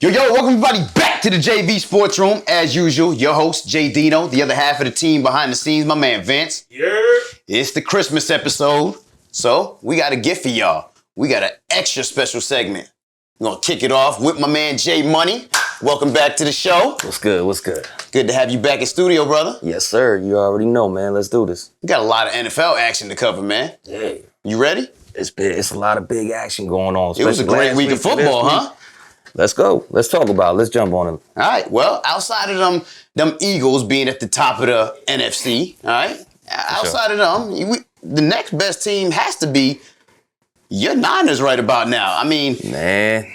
Yo, welcome everybody back to the JV Sports Room. As usual, your host, JDINO, the other half of the team behind the scenes, my man Vince. Yeah. It's the Christmas episode, so we got a gift for y'all. We got an extra special segment. We're gonna kick it off with my man J Money. Welcome back to the show. What's good? What's good? Good to have you back in studio, brother. Yes, sir. You already know, man. Let's do this. We got a lot of NFL action to cover, man. Yeah. You ready? It's big. It's a lot of big action going on. It was a great week of football, huh? Let's go. Let's talk about it. Let's jump on it. All right. Well, outside of them Eagles being at the top of the NFC, all right? Outside of them, the next best team has to be your Niners right about now. I mean, man,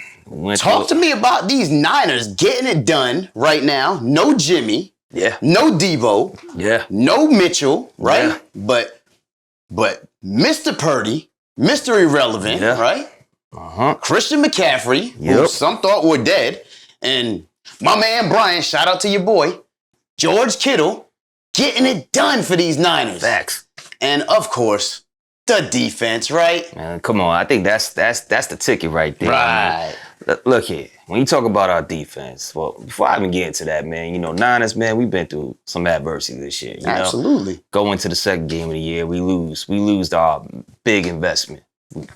talk to me about these Niners getting it done right now. No Jimmy. Yeah. No Debo. Yeah. No Mitchell, right? Yeah. But Mr. Purdy, Mr. Irrelevant, Yeah. right? Christian McCaffrey, who Yep. some thought were dead, and my man Brian, shout out to your boy, George Kittle, getting it done for these Niners. Facts. And of course, the defense, right? Man, come on. I think that's the ticket right there. Right. I mean, look here. When you talk about our defense, well, before I even get into that, man, Niners, man, we've been through some adversity this year. Absolutely. Go into the second game of the year, we lose. We lose our big investment.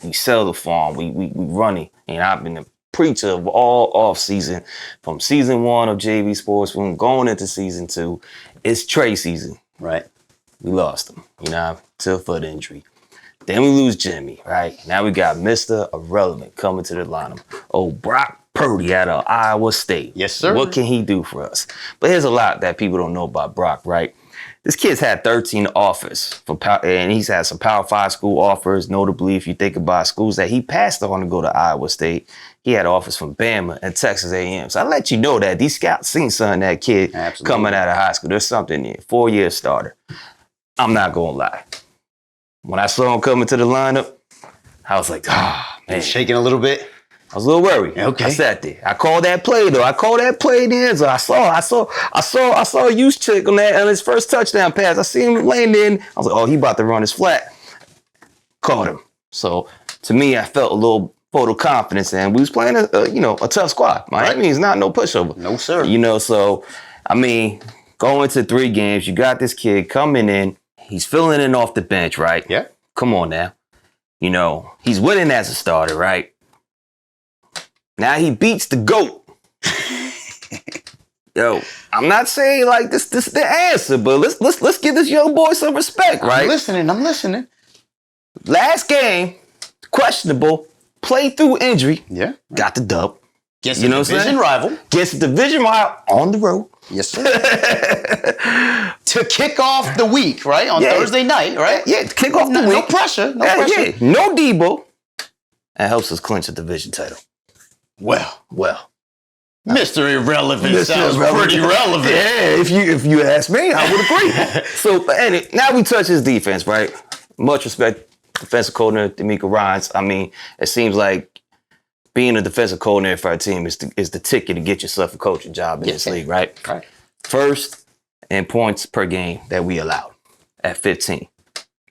We sell the farm. We run it. And I've been a preacher of all off season, from season 1 of JV SportsRoom going into season 2. It's trade season. Right. We lost him, to a foot injury. Then we lose Jimmy, right? Now we got Mr. Irrelevant coming to the lineup. Oh, Brock Purdy out of Iowa State. Yes, sir. What can he do for us? But here's a lot that people don't know about Brock, right? This kid's had 13 offers, and he's had some Power 5 school offers. Notably, if you think about schools that he passed on to go to Iowa State, he had offers from Bama and Texas A&M. So I let you know that these scouts seen something that kid coming out of high school. There's something there. 4-year starter. I'm not gonna lie. When I saw him coming to the lineup, I was like, man. Shaking a little bit. I was a little worried. Okay. I sat there. I called that play though. I called that play then. So I saw a used chick on his first touchdown pass. I see him laying in. I was like, oh, he about to run his flat. Caught him. So to me, I felt a little photo confidence, and we was playing a tough squad. Miami is not no pushover. No, sir. So I mean, going to 3 games, you got this kid coming in. He's filling in off the bench, right? Yeah. Come on now. He's winning as a starter, right? Now he beats the GOAT. Yo, I'm not saying like this is the answer, but let's give this young boy some respect, right? I'm listening. Last game, questionable, played through injury. Yeah. Got the dub. Gets a division rival. Gets a division rival on the road. Yes, sir. To kick off the week, right? On Thursday night, right? Yeah, to kick off the week. No pressure. No pressure. Yeah. No Debo. That helps us clinch a division title. Well. Mr. Irrelevant Mr. sounds Irrelevant. pretty relevant. Yeah, if you ask me, I would agree. So, anyway, now we touch his defense, right? Much respect, defensive coordinator D'Amico Ryans. I mean, it seems like being a defensive coordinator for our team is the ticket to get yourself a coaching job in this league, right? Right. First in points per game that we allowed at 15.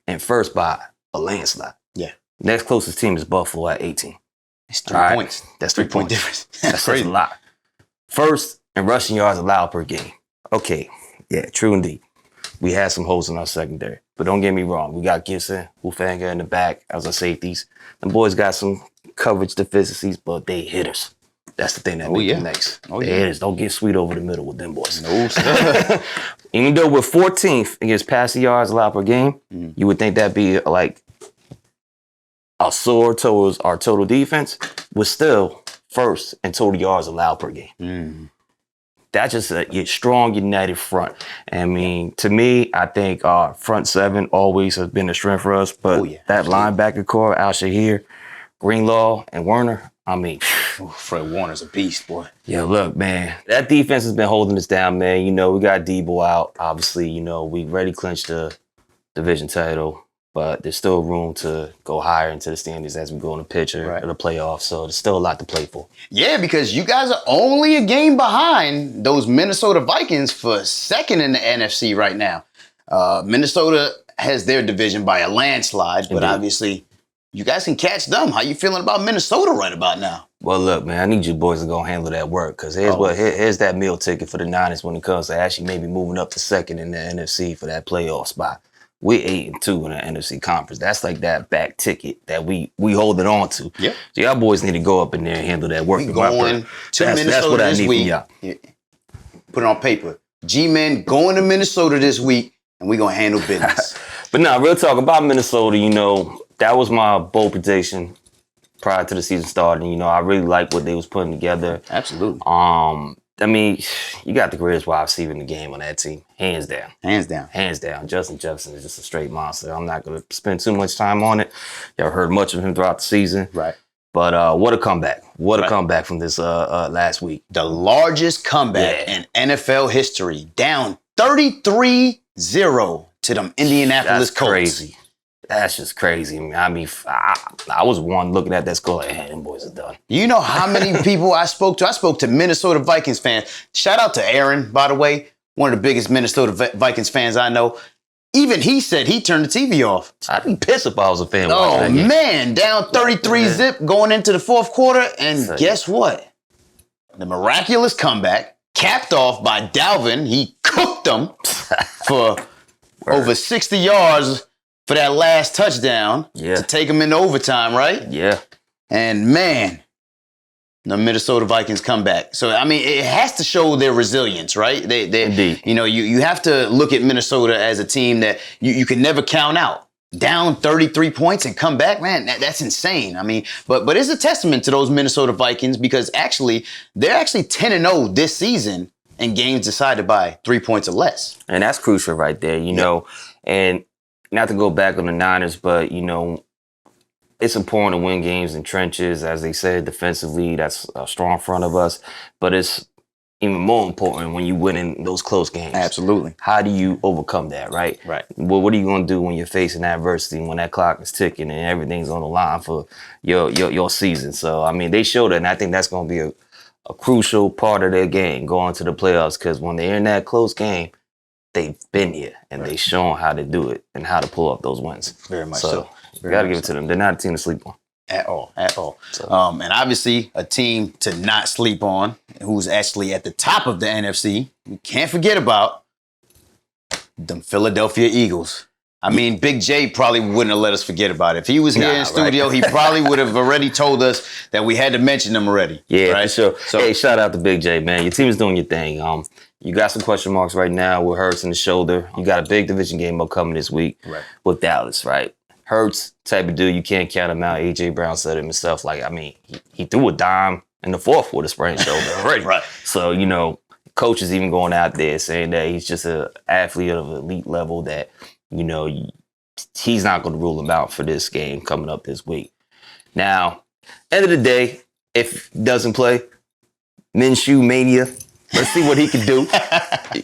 And first by a landslide. Yeah. Next closest team is Buffalo at 18. It's 3 points. That's 3 3 point points. difference. That's a lot. First in rushing yards allowed per game. Okay, yeah, true indeed. We had some holes in our secondary. But don't get me wrong. We got Gibson, Hufanga in the back as our safeties. Them boys got some coverage deficiencies, but they hitters. That's the thing that makes them nice. They hitters. Don't get sweet over the middle with them boys. No, sir. Even though we're 14th against passing yards allowed per game, you would think that'd be like a sword towards our total defense. We're still first in total yards allowed per game. That's just a strong, united front. I mean, to me, I think our front 7 always has been a strength for us. But that linebacker core, Al-Shahir, Greenlaw, and Werner, I mean, Fred Warner's a beast, boy. Yeah, look, man, that defense has been holding us down, man. We got Debo out. Obviously, we already clinched the division title. But there's still room to go higher into the standings as we go in the picture of the playoffs. So there's still a lot to play for. Yeah, because you guys are only a game behind those Minnesota Vikings for second in the NFC right now. Minnesota has their division by a landslide, but obviously you guys can catch them. How you feeling about Minnesota right about now? Well, look, man, I need you boys to go handle that work because here's that meal ticket for the Niners when it comes to actually maybe moving up to second in the NFC for that playoff spot. We're 8-2 in the NFC conference. That's like that back ticket that we holding on to. Yeah. So y'all boys need to go up in there and handle that work. We going to Minnesota that's what this I need week. from y'all. Put it on paper. GMEN going to Minnesota this week, and we gonna handle business. But nah, real talk about Minnesota, you know, that was my bold prediction prior to the season starting. You know, I really like what they was putting together. Absolutely. I mean, you got the greatest wide receiver in the game on that team, hands down. Hands down. Hands down. Justin Jefferson is just a straight monster. I'm not going to spend too much time on it. Y'all heard much of him throughout the season. Right. But what a comeback. What a comeback from this last week. The largest comeback in NFL history. Down 33-0 to them Indianapolis That's Colts. crazy. That's just crazy. I mean, I was one looking at that score like, hey, them boys are done. You know how many people I spoke to? I spoke to Minnesota Vikings fans. Shout out to Aaron, by the way, one of the biggest Minnesota Vikings fans I know. Even he said he turned the TV off. I'd be pissed if I was a fan. Oh, man. Down 33-0 going into the fourth quarter. And guess what? The miraculous comeback, capped off by Dalvin. He cooked them for over 60 yards for that last touchdown to take them into overtime, right? Yeah. And man, the Minnesota Vikings come back. So, I mean, it has to show their resilience, right? Indeed. You know, you have to look at Minnesota as a team that you can never count out. Down 33 points and come back, man, that's insane. I mean, but it's a testament to those Minnesota Vikings because they're actually 10-0 this season in games decided by 3 points or less. And that's crucial right there, you know. And not to go back on the Niners, but, you know, it's important to win games in trenches, as they said, defensively. That's a strong front of us. But it's even more important when you win in those close games. Absolutely. How do you overcome that, right? Right. Well, what are you going to do when you're facing adversity, when that clock is ticking and everything's on the line for your season? So, I mean, they showed it, and I think that's going to be a crucial part of their game going to the playoffs because when they're in that close game, they've been here and they've shown how to do it and how to pull up those wins. Very much so. You got to give it to them. They're not a team to sleep on. At all. So. And obviously a team to not sleep on, who's actually at the top of the NFC. We can't forget about them Philadelphia Eagles. I mean, Big J probably wouldn't have let us forget about it. If he was here in studio, he probably would have already told us that we had to mention them already. Yeah, right? for sure. So, hey, shout out to Big J, man. Your team is doing your thing. You got some question marks right now with Hurts in the shoulder. You got a big division game upcoming this week with Dallas, right? Hurts, type of dude, you can't count him out. A.J. Brown said it himself. Like, I mean, he threw a dime in the fourth with a sprained shoulder already. Right. So, you know, coach is even going out there saying that he's just an athlete of elite level that, you know, he's not going to rule him out for this game coming up this week. Now, end of the day, if he doesn't play, MINSHEW mania. Let's see what he can do.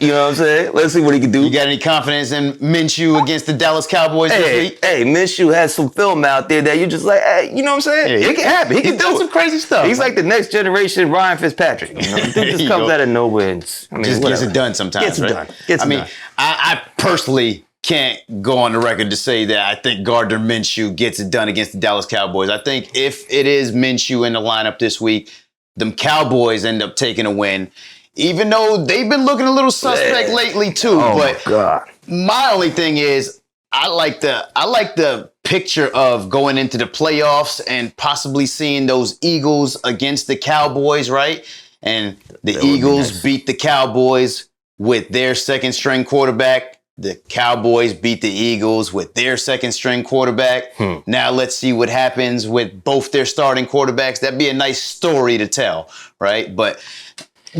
You know what I'm saying? Let's see what he can do. You got any confidence in MINSHEW against the Dallas Cowboys this week? Hey, MINSHEW has some film out there that you're just like, hey, you know what I'm saying? Yeah, it can happen. He can do some crazy stuff. He's like the next generation Ryan Fitzpatrick. You know, dude just comes out of nowhere and just gets it done sometimes. Gets it done. I mean, I personally can't go on the record to say that I think Gardner Minshew gets it done against the Dallas Cowboys. I think if it is Minshew in the lineup this week, them Cowboys end up taking a win. Even though they've been looking a little suspect lately too. Oh, but my God. My only thing is I like the picture of going into the playoffs and possibly seeing those Eagles against the Cowboys, right? And the Eagles beat the Cowboys with their second string quarterback. The Cowboys beat the Eagles with their second string quarterback. Now let's see what happens with both their starting quarterbacks. That'd be a nice story to tell, right? But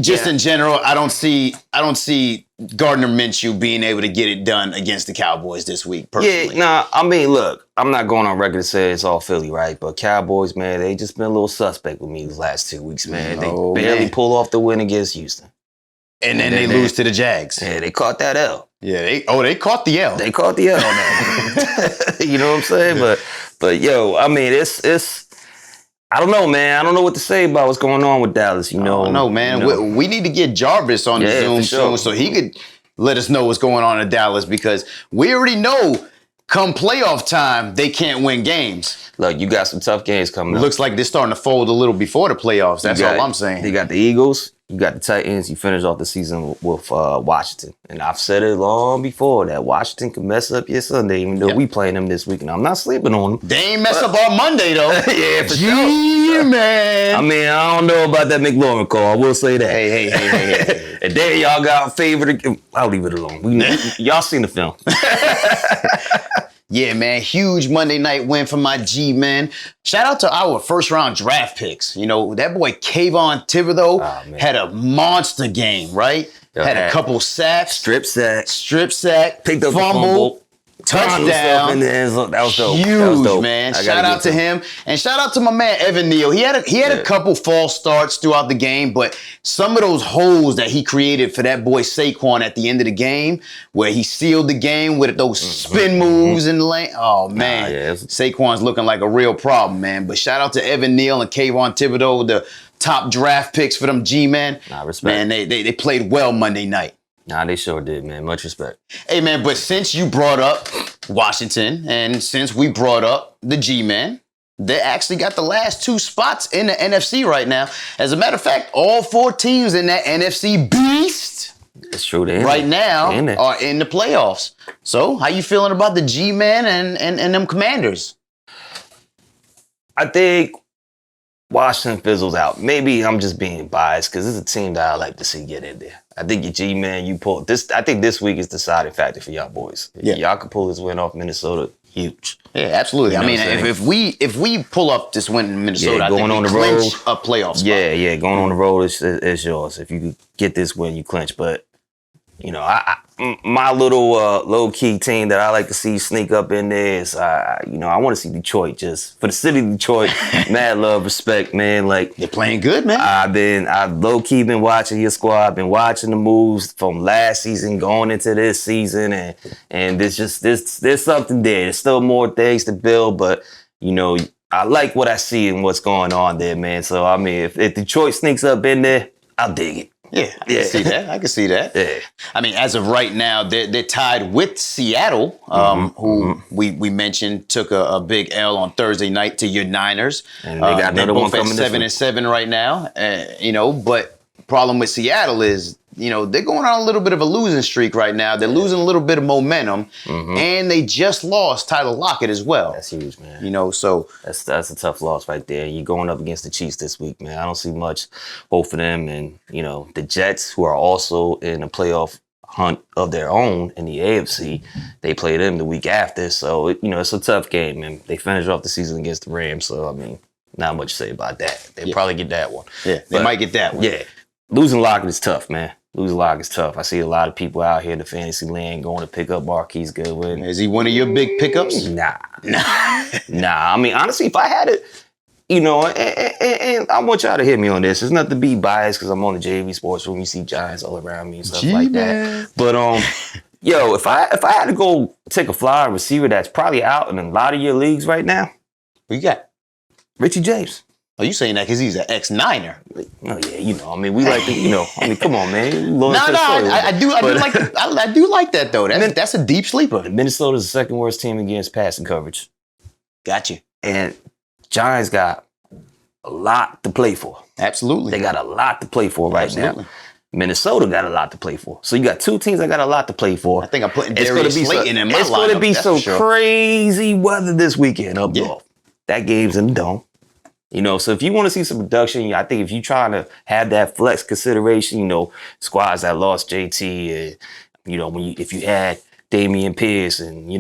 just in general, I don't see Gardner Minshew being able to get it done against the Cowboys this week, personally. Yeah, nah, I mean, look, I'm not going on record to say it's all Philly, right? But Cowboys, man, they just been a little suspect with me these last 2 weeks, man. They barely pull off the win against Houston. And then they lose to the Jags. Yeah, they caught that L. Yeah, they caught the L. They caught the L, man. You know what I'm saying? But yo, I mean, it's I don't know, man. I don't know what to say about what's going on with Dallas. You know, no, man. You know. We need to get Jarvis on the Zoom soon so he could let us know what's going on in Dallas because we already know come playoff time, they can't win games. Look, you got some tough games coming up. Looks like they're starting to fold a little before the playoffs. That's all I'm saying. They got the Eagles. You got the Titans. You finish off the season with Washington. And I've said it long before that Washington can mess up your Sunday, even though we playing them this week. And I'm not sleeping on them. They ain't mess up our Monday, though. Yeah, for sure. Man. I mean, I don't know about that McLaurin call. I will say that. Hey. And then y'all got favored. I'll leave it alone. Y'all seen the film. Yeah, man, huge Monday night win for my G-men. Shout out to our first-round draft picks. You know, that boy Kayvon Thibodeau had a monster game, right? Had a couple sacks. Strip sack. Picked up fumble. Touchdown. That was dope. Huge, man. Shout out to him. And shout out to my man, Evan Neal. He had a couple false starts throughout the game, but some of those holes that he created for that boy Saquon at the end of the game, where he sealed the game with those spin moves in the lane. Oh, man. Saquon's looking like a real problem, man. But shout out to Evan Neal and Kayvon Thibodeau, the top draft picks for them G-men. Respect. Man, they played well Monday night. Nah, they sure did, man. Much respect. Hey, man, but since you brought up Washington and since we brought up the G-men, they actually got the last 2 spots in the NFC right now. As a matter of fact, all 4 teams in that NFC beast it's true, right now are in the playoffs. So how you feeling about the G-men and them Commanders? I think Washington fizzles out. Maybe I'm just being biased because it's a team that I like to see get in there. I think your G-man, you pull this. I think this week is the deciding factor for y'all boys. Yeah. Y'all can pull this win off Minnesota. Huge. Yeah, absolutely. You know I mean, if we pull up this win in Minnesota, I think we clinch a playoff spot. Yeah, going on the road is yours. If you could get this win, you clinch. But you know, my little low-key team that I like to see sneak up in there is, I want to see Detroit just for the city of Detroit. Mad love, respect, man. Like they're playing good, man. I've low-key been watching your squad. Been watching the moves from last season going into this season, and there's something there. There's still more things to build, but you know, I like what I see and what's going on there, man. So I mean, if Detroit sneaks up in there, I'll dig it. Yeah, I can see that. I can see that. Yeah. I mean, as of right now, they're tied with Seattle, who we mentioned took a big L on Thursday night to your Niners. And they got another one coming. 7-7 right now. But problem with Seattle is, they're going on a little bit of a losing streak right now. They're losing a little bit of momentum, and they just lost Tyler Lockett as well. That's huge, man. So that's a tough loss right there. You're going up against the Chiefs this week, man. I don't see much hope for them, and the Jets, who are also in a playoff hunt of their own in the AFC, they play them the week after. So it's a tough game, man. They finished off the season against the Rams, so I mean, not much to say about that. They probably get that one. Yeah, they might get that one. Yeah, losing Lockett is tough, man. Losing Lockett is tough. I see a lot of people out here in the fantasy land going to pick up Marquise Goodwin. Is he one of your big pickups? Nah. I mean, honestly, if I had it, and I want y'all to hit me on this. It's not to be biased because I'm on the JVSPORTSROOM. You see Giants all around me and stuff like that. But if I had to go take a flyer receiver that's probably out in a lot of your leagues right now, who you got? Richie James. Oh, you saying that because he's an ex-Niner? Oh yeah, we like to, come on, man. I do like that though. That's a deep sleeper. Minnesota's the second worst team against passing coverage. Got you. And Giants got a lot to play for. Absolutely. They got a lot to play for right now. Minnesota got a lot to play for. So you got 2 teams that got a lot to play for. I think I'm putting Darius Slayton in my lineup. It's going to be some crazy weather this weekend up north. That game's in the dome. So if you want to see some production, I think if you're trying to have that flex consideration, squads that lost JT, if you had Damian Pierce and,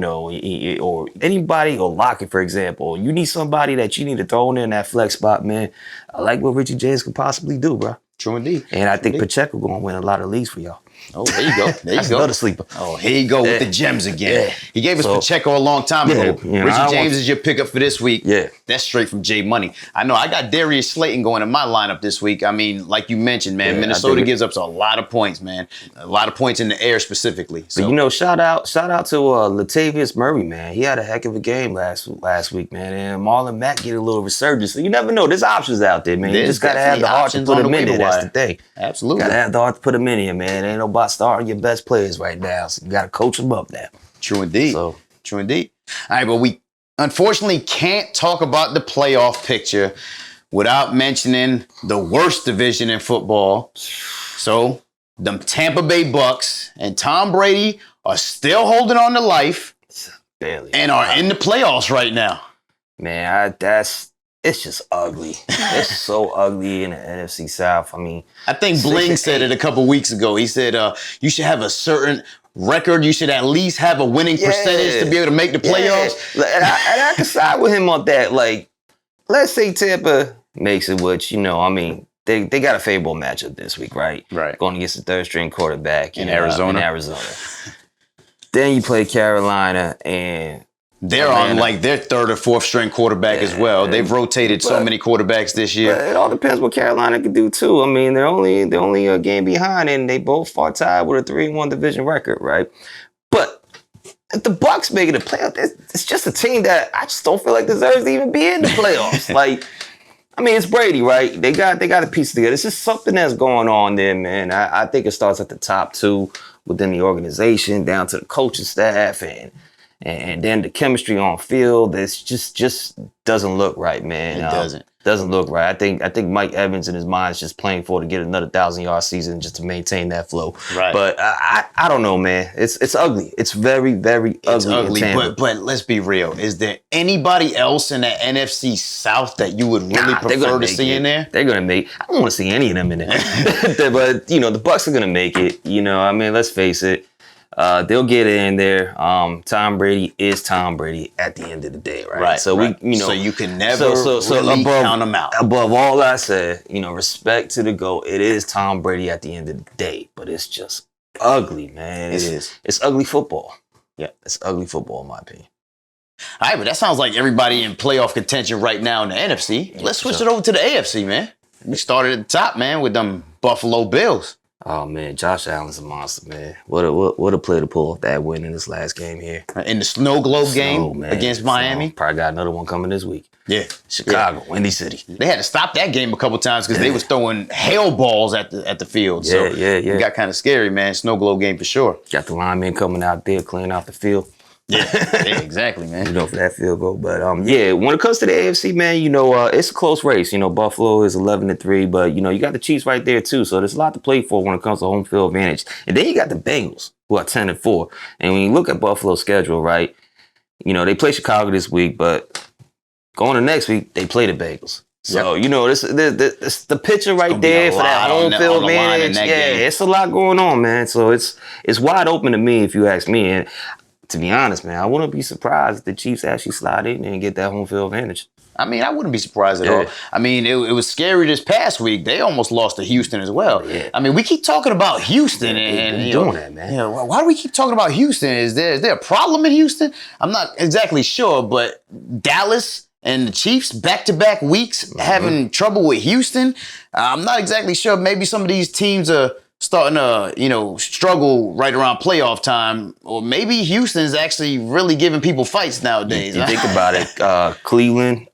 or anybody, or Lockett, for example, you need somebody that you need to throw in that flex spot, man. I like what Richie James could possibly do, bro. True indeed. And I think Pacheco going to win a lot of leagues for y'all. Oh, there you go. That's another sleeper. Oh, here you go with the gems again. Yeah. He gave us Pacheco a long time ago. Richie James is your pickup for this week. Yeah. That's straight from J Money. I know I got Darius Slayton going in my lineup this week. I mean, like you mentioned, man, Minnesota gives up a lot of points, man. A lot of points in the air specifically. So but, shout out to Latavius Murray, man. He had a heck of a game last week, man. And Marlon Mack get a little resurgence. So you never know. There's options out there, man. You just got to have the heart to put them in there. That's the thing. Absolutely. Got to have the heart to put them in here, man. Ain't nobody starting your best players right now. So you got to coach them up now. True indeed. True indeed. All right, but we unfortunately can't talk about the playoff picture without mentioning the worst division in football. So, the Tampa Bay BUCS and Tom Brady are still holding on to life. Barely. And are in the playoffs right now. Man, it's just ugly. It's so ugly in the NFC South. I mean, I think Bling said it a couple weeks ago. He said you should have a certain record. You should at least have a winning percentage to be able to make the playoffs. And I can side with him on that. Like, let's say Tampa makes it, which, I mean, they got a favorable matchup this week, right? Right. Going against the third-string quarterback in Arizona. Then you play Carolina and they're Atlanta. on like their third or fourth string quarterback as well. They've rotated so many quarterbacks this year. But it all depends what Carolina can do too. I mean, they're only a game behind, and they both fought tied with a 3-1 division record, right? But if the BUCS making the playoffs, it's just a team that I just don't feel like deserves to even be in the playoffs. Like, I mean, it's Brady, right? They got a piece together. It's just something that's going on there, man. I think it starts at the top too, within the organization, down to the coaching staff, and then the chemistry on field. It's just doesn't look right, man. It doesn't look right. I think Mike Evans in his mind is just playing to get another 1,000-yard season just to maintain that flow. Right. But I don't know, man. It's ugly. It's very, very ugly. But let's be real. Is there anybody else in the NFC South that you would really prefer to see in there? They're gonna make. I don't want to see any of them in there. But the BUCS are gonna make it. I mean, let's face it. They'll get in there. Tom Brady is Tom Brady at the end of the day, right? Right. So so you can never really count them out. Above all I said, respect to the GOAT. It is Tom Brady at the end of the day, but it's just ugly, man. It is. It's ugly football. Yeah, it's ugly football in my opinion. All right, but that sounds like everybody in playoff contention right now in the NFC. Let's switch it over to the AFC, man. We started at the top, man, with them Buffalo Bills. Oh man, Josh Allen's a monster, man. What a play to pull off that win in this last game here. In the snow globe game against Miami. Probably got another one coming this week. Yeah. Chicago, Windy City. They had to stop that game a couple times because they was throwing hail balls at the field. So it got kind of scary, man. Snow globe game for sure. Got the linemen coming out there clearing out the field. Yeah, exactly, man. For that field goal. But when it comes to the AFC, man, it's a close race. Buffalo is 11-3, but you got the Chiefs right there too. So there's a lot to play for when it comes to home field advantage. And then you got the Bengals, who are 10-4. And when you look at Buffalo's schedule, right, they play Chicago this week, but going to next week, they play the Bengals. So, this the picture right there for that home field advantage. It's a lot going on, man. So it's wide open to me if you ask me. And to be honest, man, I wouldn't be surprised if the Chiefs actually slide in and get that home field advantage. I mean, I wouldn't be surprised at all. I mean, it was scary this past week. They almost lost to Houston as well. Yeah. I mean, we keep talking about Houston and doing that, man. Why do we keep talking about Houston? Is there a problem in Houston? I'm not exactly sure, but Dallas and the Chiefs back-to-back weeks having trouble with Houston. I'm not exactly sure. Maybe some of these teams are starting to, struggle right around playoff time. Or maybe Houston's actually really giving people fights nowadays. You think about it, Cleveland,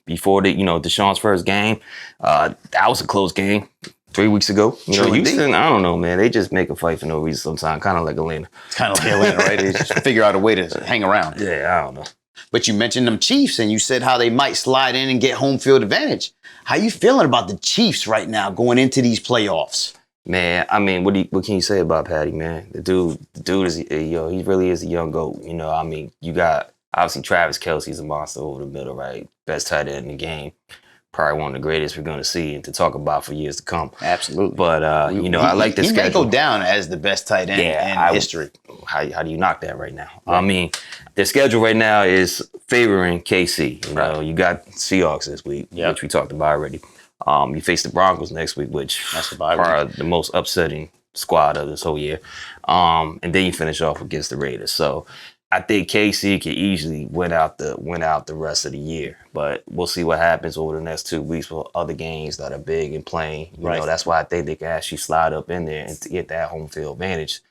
before Deshaun's first game, that was a close game 3 weeks ago. Houston, I don't know, man. They just make a fight for no reason sometimes, kind of like Atlanta. It's kind of like Atlanta, right? They just figure out a way to hang around. Yeah, I don't know. But you mentioned them Chiefs, and you said how they might slide in and get home field advantage. How you feeling about the Chiefs right now going into these playoffs? Man, I mean, what can you say about Patty, man? The dude is, he really is a young GOAT. I mean, you got, obviously, Travis Kelce's a monster over the middle, right? Best tight end in the game. Probably one of the greatest we're going to see and to talk about for years to come. Absolutely. But, I like this schedule. He may go down as the best tight end in history. How do you knock that right now? Right. I mean, their schedule right now is favoring KC. You got Seahawks this week, which we talked about already. You face the Broncos next week, which are the most upsetting squad of this whole year. And then you finish off against the Raiders. So I think KC can easily win out the rest of the year. But we'll see what happens over the next 2 weeks with other games that are big and playing. You know, that's why I think they can actually slide up in there and to get that home field advantage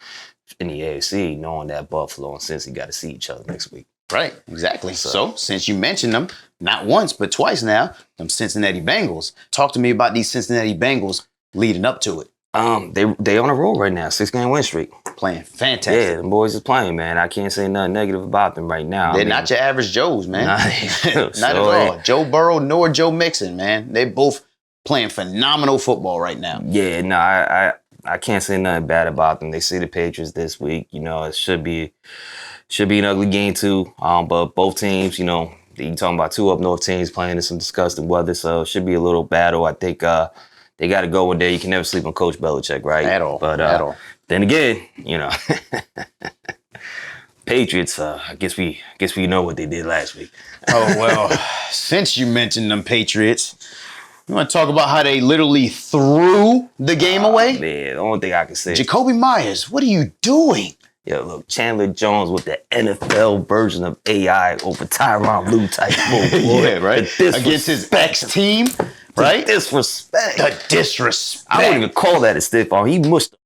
in the AFC, knowing that Buffalo and Cincy got to see each other next week. Right, exactly. So since you mentioned them, not once, but twice now, them Cincinnati Bengals. Talk to me about these Cincinnati Bengals leading up to it. They on a roll right now, 6-game win streak. Playing fantastic. Yeah, the boys is playing, man. I can't say nothing negative about them right now. They're not your average Joes, man. Not at all. Yeah. Joe Burrow nor Joe Mixon, man. They both playing phenomenal football right now. Yeah, no, I can't say nothing bad about them. They see the Patriots this week. You know, it should be an ugly game too. But both teams, you know, you talking about two up north teams playing in some disgusting weather, so it should be a little battle. I think they got to go in there. You can never sleep on Coach Belichick, right? At all. But at all. Then again, you know, Patriots. I guess we know what they did last week. Oh well, since you mentioned them Patriots, you want to talk about how they literally threw the game away? Man, the only thing I can say, Jacoby Myers, what are you doing? Yo, look, Chandler Jones with the NFL version of AI over Tyronn Lue type football. Yeah, right. Against his ex-team, right? Disrespect. The disrespect. I wouldn't even call that a stiff arm. He mushed.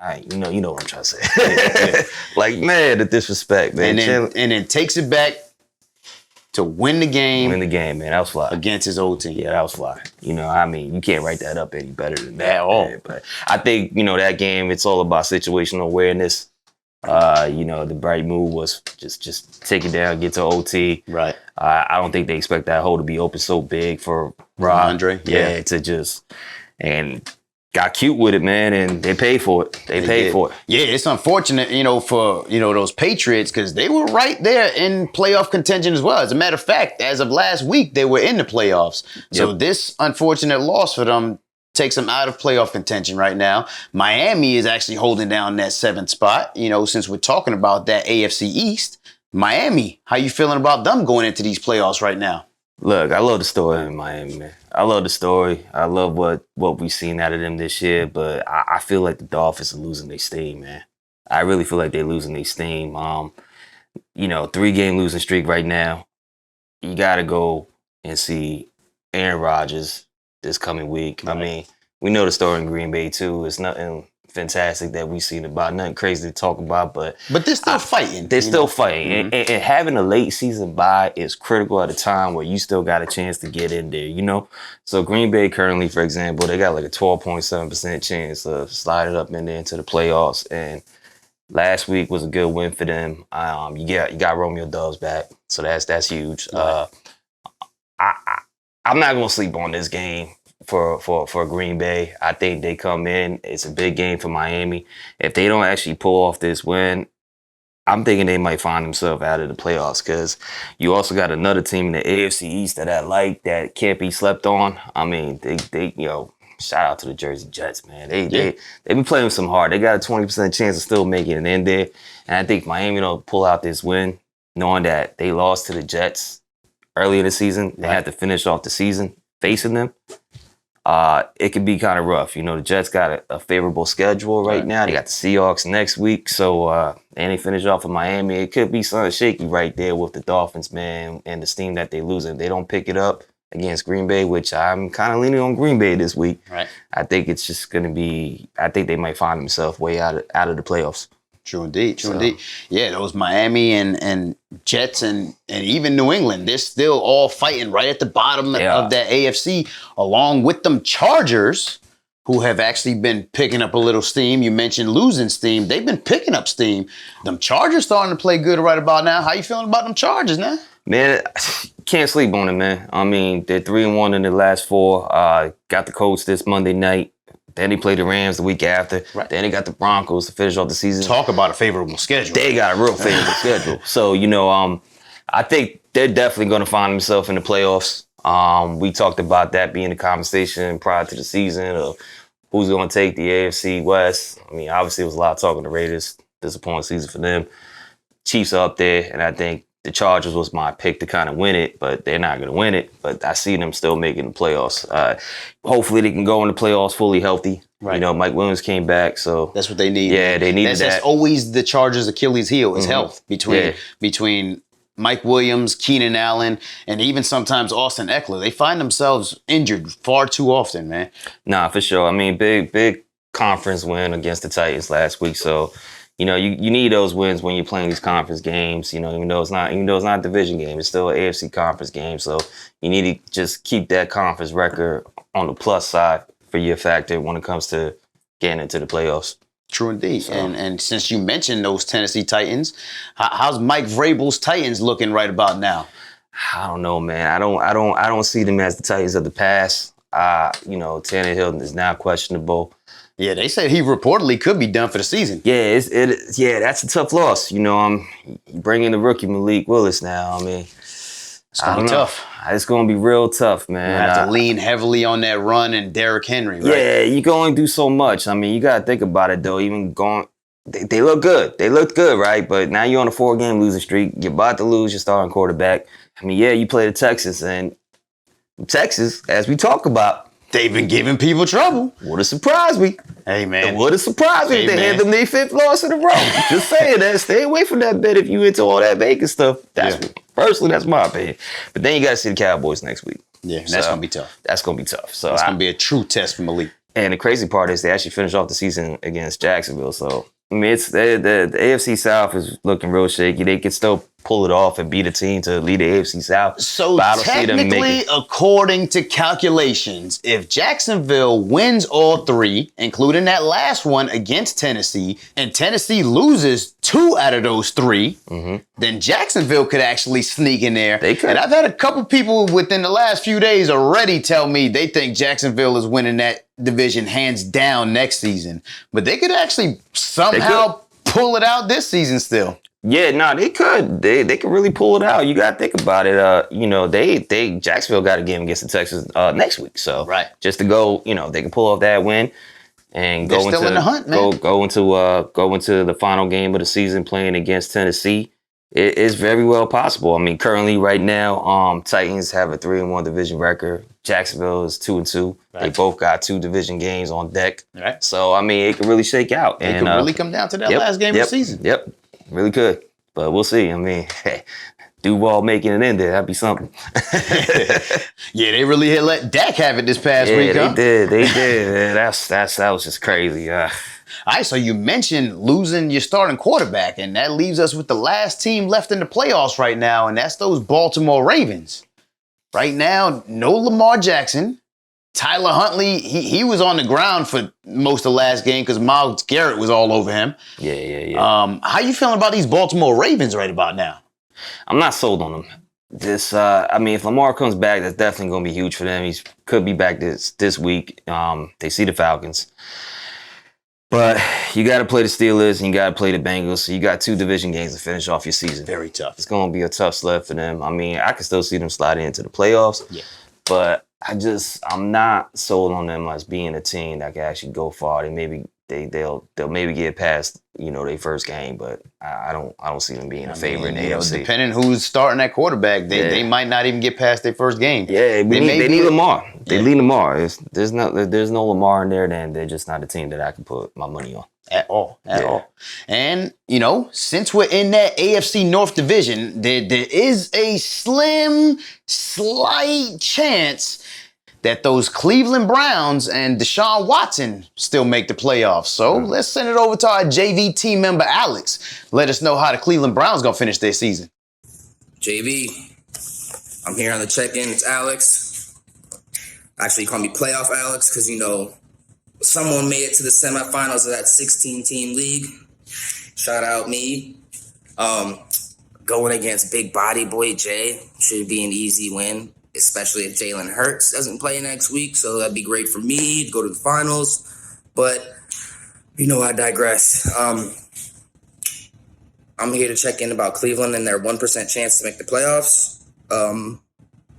All right, you know what I'm trying to say. Yeah. Like, man, the disrespect, man. And then takes it back to win the game. Win the game, man. That was fly. Against his old team. Yeah, that was fly. You know, I mean, you can't write that up any better than that. At all. Man. But I think, you know, that game, it's all about situational awareness. You know, the right move was just take it down, get to OT. Right. I don't think they expect that hole to be open so big for Andre. Yeah, to just and got cute with it, man, and they paid for it. They paid for it. Yeah, it's unfortunate, you know, for those Patriots because they were right there in playoff contention as well. As a matter of fact, as of last week, they were in the playoffs. So this unfortunate loss for them takes them out of playoff contention right now. Miami is actually holding down that 7th spot. You know, since we're talking about that AFC East, Miami, how you feeling about them going into these playoffs right now? Look, I love the story in Miami, man. I love the story. I love what we've seen out of them this year, but I feel like the Dolphins are losing their steam, man. I really feel like they're losing their steam. You know, 3-game losing streak right now. You got to go and see Aaron Rodgers this coming week. Right. I mean, we know the story in Green Bay too. It's nothing fantastic that we've seen about, nothing crazy to talk about, but they're still fighting. They're still fighting. And having a late season bye is critical at a time where you still got a chance to get in there, you know? So Green Bay currently, for example, they got like a 12.7% chance of sliding up in there into the playoffs. And last week was a good win for them. You got Romeo Doubs back, so that's huge. Right. I'm not gonna sleep on this game for Green Bay. I think they come in. It's a big game for Miami. If they don't actually pull off this win, I'm thinking they might find themselves out of the playoffs because you also got another team in the AFC East that I like that can't be slept on. I mean, they you know, shout out to the Jersey Jets, man. They been playing with some hard. They got a 20% chance of still making it in there. And I think Miami will pull out this win, knowing that they lost to the Jets early in the season. They had to finish off the season facing them. It could be kind of rough. You know, the Jets got a favorable schedule right now. They got the Seahawks next week. So, and they finish off in Miami. It could be something shaky right there with the Dolphins, man, and the steam that they losing. They don't pick it up against Green Bay, which I'm kind of leaning on Green Bay this week. Right. I think it's just going to be, I think they might find themselves way out of the playoffs. True indeed. True indeed. Yeah, those Miami and Jets and even New England, they're still all fighting right at the bottom of that AFC, along with them Chargers, who have actually been picking up a little steam. You mentioned losing steam. They've been picking up steam. Them Chargers starting to play good right about now. How you feeling about them Chargers now? Man, can't sleep on them, man. I mean, they're 3-1 in the last 4. Got the Colts this Monday night. Then they play the Rams the week after. Right. Then they got the Broncos to finish off the season. Talk about a favorable schedule. They got a real favorable schedule. So, you know, I think they're definitely going to find themselves in the playoffs. We talked about that being a conversation prior to the season of who's going to take the AFC West. I mean, obviously, it was a lot of talk on the Raiders. Disappointing season for them. Chiefs are up there, and I think the Chargers was my pick to kind of win it, but they're not going to win it. But I see them still making the playoffs. Hopefully, they can go in the playoffs fully healthy. Right. You know, Mike Williams came back, so that's what they need. Yeah, they needed that. That's always the Chargers' Achilles heel is health between Mike Williams, Keenan Allen, and even sometimes Austin Eckler. They find themselves injured far too often, man. Nah, for sure. I mean, big conference win against the Titans last week, so. You know, you need those wins when you're playing these conference games. You know, even though it's not a division game, it's still an AFC conference game. So you need to just keep that conference record on the plus side for your factor when it comes to getting into the playoffs. True indeed. So. And since you mentioned those Tennessee Titans, how's Mike Vrabel's Titans looking right about now? I don't know, man. I don't see them as the Titans of the past. Tannehill is now questionable. Yeah, they said he reportedly could be done for the season. Yeah, that's a tough loss. You bring in the rookie Malik Willis now. I mean, it's gonna be tough. It's gonna be real tough, man. You have to lean heavily on that run and Derrick Henry, right? Yeah, you can only do so much. I mean, you gotta think about it though. Even they look good. They looked good, right? But now you're on a 4-game losing streak. You're about to lose your starting quarterback. I mean, yeah, you play the Texans, and Texas, as we talk about, they've been giving people trouble. Would have surprised me. Hey, man. It would have surprised me if they had them their 5th loss in a row. Just saying that. Stay away from that bet if you into all that Vegas stuff. Personally, that's my opinion. But then you got to see the Cowboys next week. Yeah, that's going to be tough. That's going to be tough. So it's going to be a true test for Malik. And the crazy part is they actually finished off the season against Jacksonville. So, I mean, it's the AFC South is looking real shaky. They can still pull it off and beat a team to lead the AFC South. So technically, according to calculations, if Jacksonville wins all 3, including that last one against Tennessee, and Tennessee loses 2 out of those 3, then Jacksonville could actually sneak in there. They could. And I've had a couple people within the last few days already tell me they think Jacksonville is winning that division hands down next season. But they could actually somehow pull it out this season still. Yeah, no, they could. They could really pull it out. You got to think about it. Jacksonville got a game against the Texans next week. So just to go, they can pull off that win and go into in the hunt, man. Go into the final game of the season playing against Tennessee. It is very well possible. I mean, currently right now, Titans have a 3-1 division record. Jacksonville is 2-2. Right. They both got 2 division games on deck. Right. So I mean, it could really shake out. It could really come down to that last game of the season. Yep. Really could, but we'll see. I mean, Duval making it in there, that'd be something. Yeah, they really let Dak have it this past week. They did. Man. That was just crazy. All right, so you mentioned losing your starting quarterback, and that leaves us with the last team left in the playoffs right now, and that's those Baltimore Ravens. Right now, no Lamar Jackson. Tyler Huntley, he was on the ground for most of the last game because Myles Garrett was all over him. Yeah. How you feeling about these Baltimore Ravens right about now? I'm not sold on them. If Lamar comes back, that's definitely going to be huge for them. He could be back this week. They see the Falcons. But you got to play the Steelers and you got to play the Bengals. So you got 2 division games to finish off your season. Very tough. It's going to be a tough sled for them. I mean, I can still see them sliding into the playoffs. Yeah. But I'm not sold on them as being a team that can actually go far. They'll maybe get past, their first game, but I don't see them being a favorite in the AFC. Depending who's starting at quarterback, they might not even get past their first game. Yeah, they need Lamar. They need Lamar. There's no Lamar in there, then they're just not a team that I can put my money on. At all. And, since we're in that AFC North division, there is a slight chance that those Cleveland Browns and Deshaun Watson still make the playoffs. So let's send it over to our JV team member, Alex. Let us know how the Cleveland Browns going to finish their season. JV, I'm here on the check-in. It's Alex. Actually, call me Playoff Alex because, someone made it to the semifinals of that 16-team league. Shout out me. Going against big body boy Jay should be an easy win, especially if Jalen Hurts doesn't play next week. So that'd be great for me to go to the finals. But, I digress. I'm here to check in about Cleveland and their 1% chance to make the playoffs.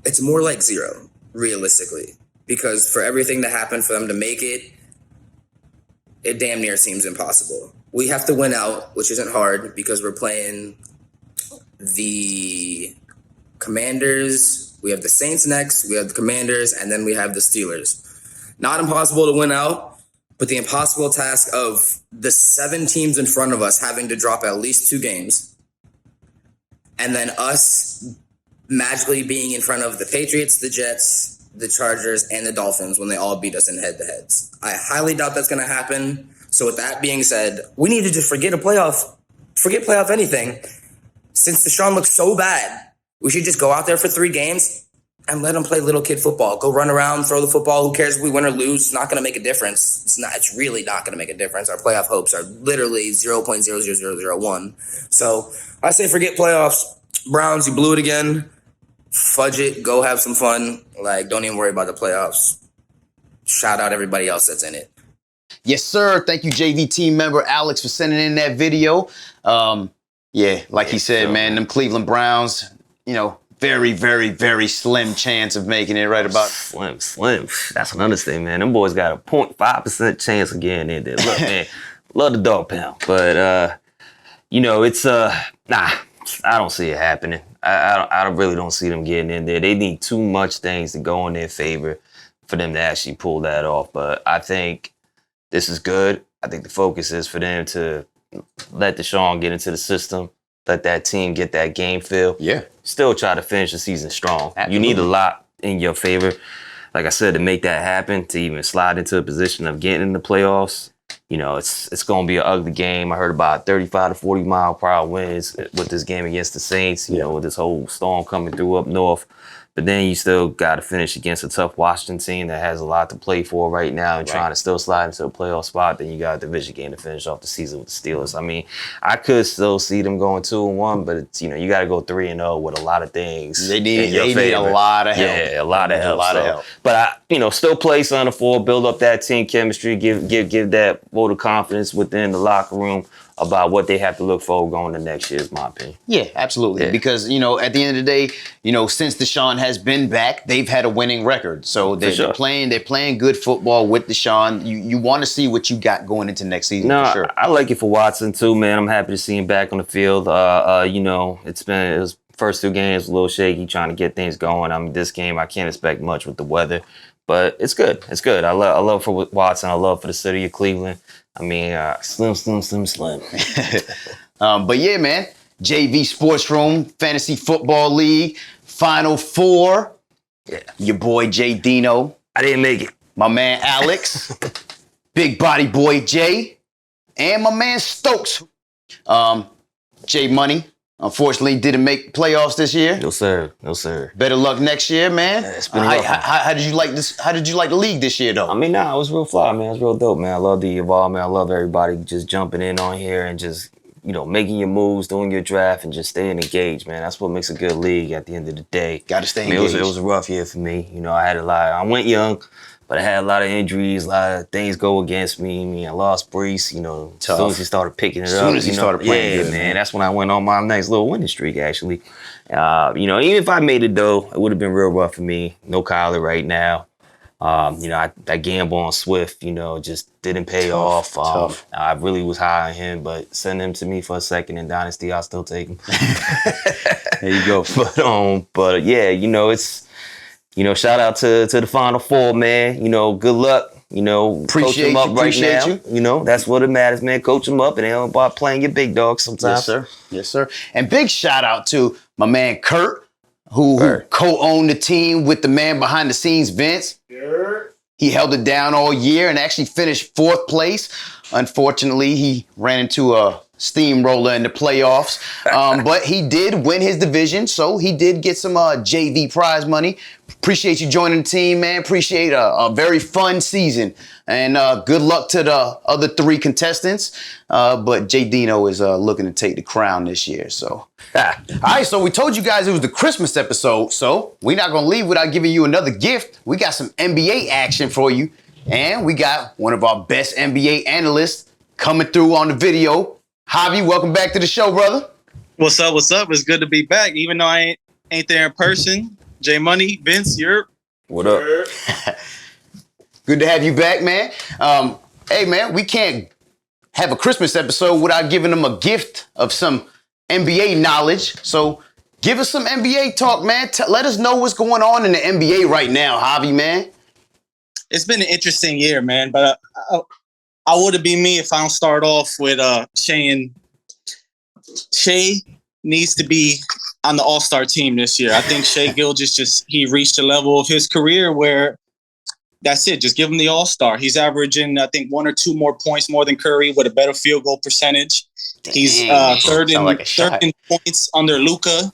It's more like 0, realistically. Because for everything that happened for them to make it, it damn near seems impossible. We have to win out, which isn't hard because we're playing the Commanders. We have the Saints next, we have the Commanders, and then we have the Steelers. Not impossible to win out, but the impossible task of the 7 teams in front of us having to drop at least 2 games, and then us magically being in front of the Patriots, the Jets, the Chargers, and the Dolphins when they all beat us in head-to-heads. I highly doubt that's going to happen. So with that being said, we need to just forget playoff anything. Since Deshaun looks so bad, we should just go out there for 3 games and let them play little kid football. Go run around, throw the football. Who cares if we win or lose? It's not going to make a difference. It's really not going to make a difference. Our playoff hopes are literally 0.00001. So I say forget playoffs. Browns, you blew it again. Fudge it. Go have some fun. Like, don't even worry about the playoffs. Shout out everybody else that's in it. Yes, sir. Thank you, JV team member Alex, for sending in that video. Yeah, like he said, man, them Cleveland Browns, you know, very, very, very slim chance of making it right about. Slim. That's an understatement, man. Them boys got a 0.5% chance of getting in there. Look, man, love the dog pound. But, you know, it's, nah, I don't see it happening. I really don't see them getting in there. They need too much things to go in their favor for them to actually pull that off. But I think this is good. I think the focus is for them to let Deshaun get into the system, let that team get that game feel. Yeah. Still try to finish the season strong. Absolutely. You need a lot in your favor, like I said, to make that happen, to even slide into a position of getting in the playoffs. You know, it's going to be an ugly game. I heard about 35 to 40 mile per hour winds with this game against the Saints, you know, with this whole storm coming through up north. But then you still got to finish against a tough Washington team that has a lot to play for right now and trying to still slide into a playoff spot. Then you got a division game to finish off the season with the Steelers. I mean, I could still see them going 2-1, but it's, you know, you got to go 3-0 with a lot of things. They need a lot of help. Yeah, a lot of help. But I, you know, still play on the floor, build up that team chemistry, give that vote of confidence within the locker room about what they have to look for going to next year, is my opinion. Yeah, absolutely. Yeah. Because, you know, at the end of the day, you know, since Deshaun has been back, they've had a winning record. So they're playing good football with Deshaun. You want to see what you got going into next season, for sure. I like it for Watson too, man. I'm happy to see him back on the field. You know, it was first 2 games a little shaky, trying to get things going. I mean, this game I can't expect much with the weather, but it's good. It's good. I love for Watson. I love for the city of Cleveland. I mean, slim. But yeah, man, JV Sports Room, Fantasy Football League, Final Four. Yeah. Your boy JDINO. I didn't make it. My man Alex, Big Body Boy Jay, and my man Stokes. J Money, unfortunately, didn't make playoffs this year. No, sir. Better luck next year, man. How did you like this? How did you like the league this year, though? I mean, it was real fly, man. It was real dope, man. I love the involvement. I love everybody just jumping in on here and just, you know, making your moves, doing your draft, and just staying engaged, man. That's what makes a good league at the end of the day. Got to stay engaged. It was a rough year for me. You know, I went young, but I had a lot of injuries, a lot of things go against me. I mean, I lost Brees, you know, as soon as he started picking it up. As soon as he started playing good, man. That's when I went on my nice little winning streak, actually. You know, even if I made it, though, it would have been real rough for me. No Kyler right now. You know, that gamble on Swift, you know, just didn't pay off. I really was high on him, but send him to me for a second in Dynasty, I'll still take him. There you go. But yeah, you know, it's, you know, shout out to the Final Four, man. You know, good luck. You know, coach them up right now. You know, that's what it matters, man. Coach them up, and they don't about playing your big dogs sometimes. Yes, sir. And big shout out to my man Kurt, who co-owned the team with the man behind the scenes, Vince. He held it down all year and actually finished 4th place. Unfortunately, he ran into a steamroller in the playoffs, but he did win his division, so he did get some JV prize money. Appreciate you joining the team, man. Appreciate a very fun season, and good luck to the other 3 contestants. But JDINO is looking to take the crown this year. So, all right. So we told you guys it was the Christmas episode, so we're not gonna leave without giving you another gift. We got some NBA action for you, and we got one of our best NBA analysts coming through on the video. Javi, welcome back to the show, brother. What's up? It's good to be back, even though I ain't there in person. J Money, Vince, you're what up? Good to have you back, man. Hey, man, we can't have a Christmas episode without giving them a gift of some NBA knowledge. So give us some NBA talk, man. Let us know what's going on in the NBA right now, Javi, man. It's been an interesting year, man, but I wouldn't be me if I don't start off with saying Shea needs to be on the All-Star team this year. I think Shea Gilgeous he reached a level of his career where that's it. Just give him the All-Star. He's averaging, I think, 1 or 2 more points more than Curry with a better field goal percentage. He's third in points under Luka.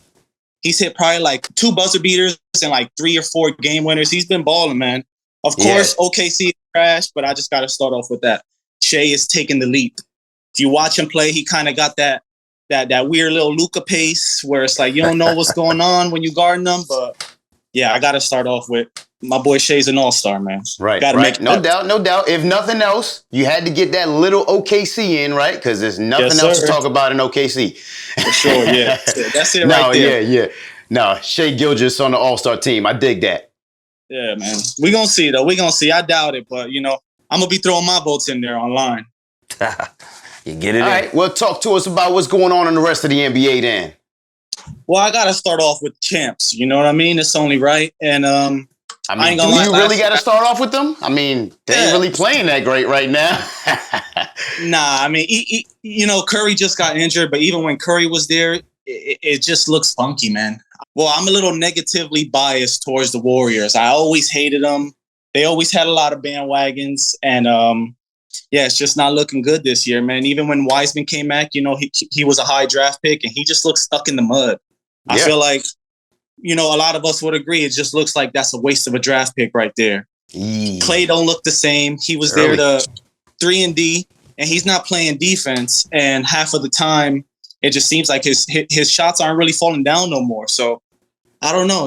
He's hit probably like 2 buzzer beaters and like 3 or 4 game winners. He's been balling, man. Of course, OKC crashed, but I just got to start off with that. Shea is taking the leap. If you watch him play, he kind of got that weird little Luka pace where it's like you don't know what's going on when you guarding them. But yeah, I got to start off with my boy Shea's an all-star, man. Right, gotta right. make No doubt. If nothing else, you had to get that little OKC in, right? Because there's nothing else to talk about in OKC. For sure, yeah. That's it right there. Yeah. No, Shea Gilgeous on the all-star team. I dig that. Yeah, man. We're going to see, though. We're going to see. I doubt it, but, I'm going to be throwing my votes in there online. You get it in. All right, well, talk to us about what's going on in the rest of the NBA then. Well, I got to start off with champs. You know what I mean? It's only right. And I ain't gonna lie. You really got to start off with them? I mean, they ain't really playing that great right now. Nah, I mean, Curry just got injured, but even when Curry was there, it just looks funky, man. Well, I'm a little negatively biased towards the Warriors. I always hated them. They always had a lot of bandwagons, and it's just not looking good this year, man. Even when Wiseman came back, he was a high draft pick, and he just looks stuck in the mud. Yeah. I feel like, a lot of us would agree. It just looks like that's a waste of a draft pick right there. Clay don't look the same. He was there to 3-and-D, and he's not playing defense. And half of the time, it just seems like his shots aren't really falling down no more. So I don't know,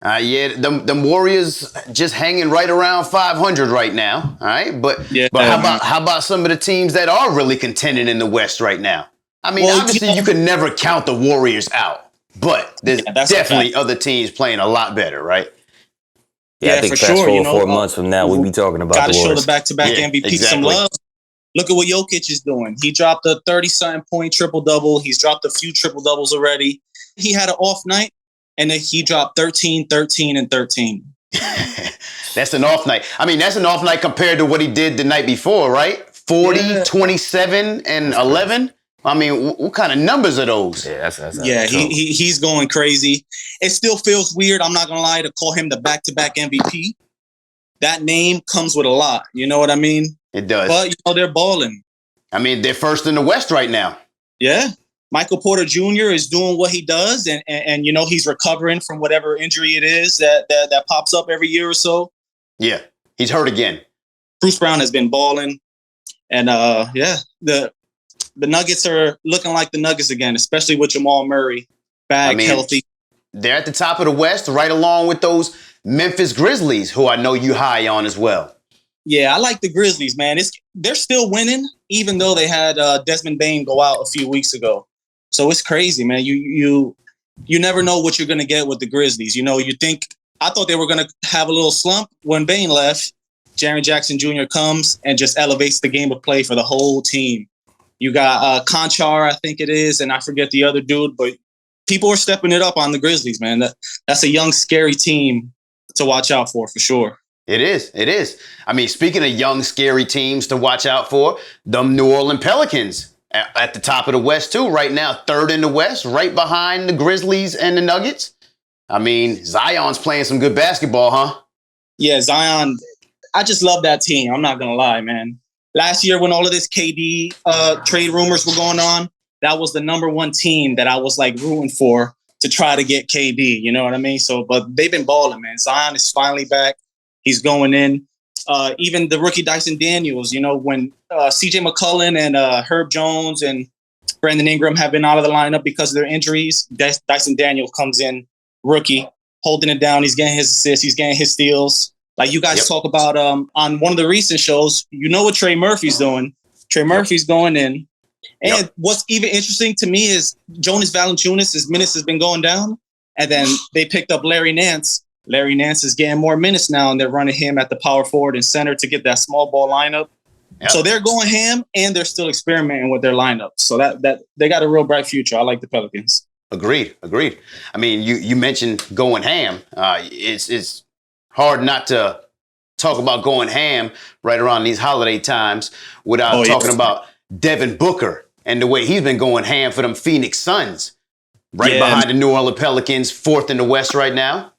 the Warriors just hanging right around 500 right now. All right, but how about some of the teams that are really contending in the West right now? I mean, obviously you can never count the Warriors out. But there's definitely other teams playing a lot better, right? Yeah, I think fast forward 4 months from now, we'll be talking about the Warriors. Got to show the back-to-back MVP some love. Look at what Jokic is doing. He dropped a 30-something point triple-double. He's dropped a few triple-doubles already. He had an off night, and then he dropped 13, 13, and 13. That's an off night. I mean, that's an off night compared to what he did the night before, right? 40, 27, and 11. I mean, what kind of numbers are those? Yeah, he's going crazy. It still feels weird, I'm not going to lie, to call him the back-to-back MVP. That name comes with a lot. You know what I mean? It does. But, they're balling. I mean, they're first in the West right now. Yeah. Michael Porter Jr. is doing what he does, and he's recovering from whatever injury it is that pops up every year or so. Yeah, he's hurt again. Bruce Brown has been balling. And, the Nuggets are looking like the Nuggets again, especially with Jamal Murray back, healthy. They're at the top of the West, right along with those Memphis Grizzlies, who I know you high on as well. Yeah, I like the Grizzlies, man. They're still winning, even though they had Desmond Bane go out a few weeks ago. So it's crazy, man. You never know what you're going to get with the Grizzlies. I thought they were going to have a little slump when Bane left. Jaren Jackson Jr. comes and just elevates the game of play for the whole team. You got Conchar, I think it is, and I forget the other dude, but people are stepping it up on the Grizzlies, man. That's a young, scary team to watch out for sure. It is. I mean, speaking of young, scary teams to watch out for, the New Orleans Pelicans at the top of the West, too, right now, third in the West, right behind the Grizzlies and the Nuggets. I mean, Zion's playing some good basketball, huh? Yeah, Zion, I just love that team. I'm not going to lie, man. Last year, when all of this KD trade rumors were going on, that was the number one team that I was rooting for to try to get KD. You know what I mean? So, but they've been balling, man. Zion is finally back. He's going in. Even the rookie Dyson Daniels, when CJ McCollum and Herb Jones and Brandon Ingram have been out of the lineup because of their injuries, Dyson Daniels comes in, rookie, holding it down. He's getting his assists. He's getting his steals. Like you guys talk about on one of the recent shows, what Trey Murphy's doing. Trey Murphy's going in. And what's even interesting to me is Jonas Valanciunas, his minutes has been going down. And then they picked up Larry Nance. Larry Nance is getting more minutes now, and they're running him at the power forward and center to get that small ball lineup. Yep. So they're going ham, and they're still experimenting with their lineup. So that they got a real bright future. I like the Pelicans. Agreed. I mean, you mentioned going ham. It's hard not to talk about going ham right around these holiday times without talking about Devin Booker and the way he's been going ham for them Phoenix Suns. Right behind the New Orleans Pelicans, fourth in the West right now.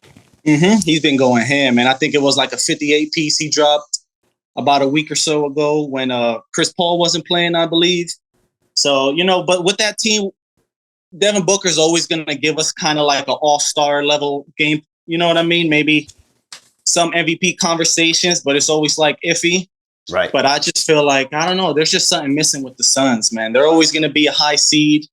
Mm-hmm. He's been going ham, and I think it was like a 58 piece he dropped about a week or so ago when Chris Paul wasn't playing, I believe. So, but with that team, Devin Booker's always going to give us kind of like an all-star level game. You know what I mean? Maybe some MVP conversations, but it's always like iffy. Right. But I just feel like, I don't know, there's just something missing with the Suns, man. They're always going to be a high seed.